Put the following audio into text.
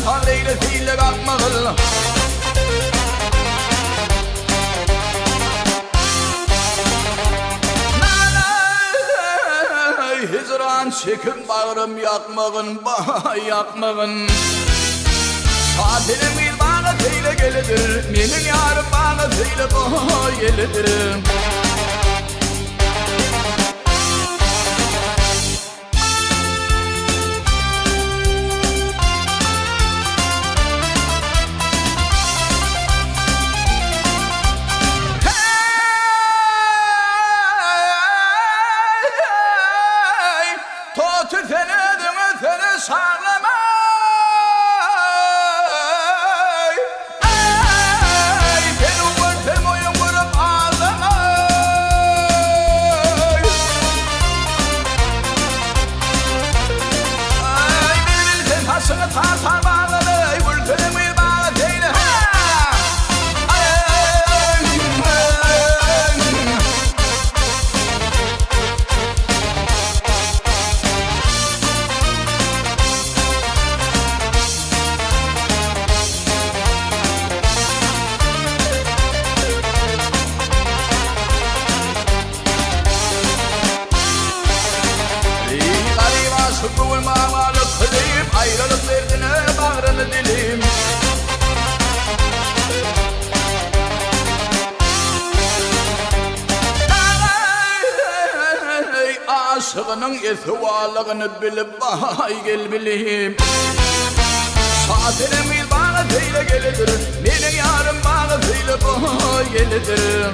sabreyle seyle kalkmağıl. Hicran çekim bağrım yakmağın, yakmağın. Saatinim bir bana seyle gelidir, benim yarım bana seyle gelidir. Seni sağlamay, benim vurtum oyun vurup ağlamay. Bir bilsen taşını tartar bağladı, vurtum bir bağla değil. Ayrılık derdine bağrını dilim. Aşığının esvalığını bilip vay gel bileyim. Saatinim bir bana seyle gelidir, benim yarım bana seyle vay gelidir.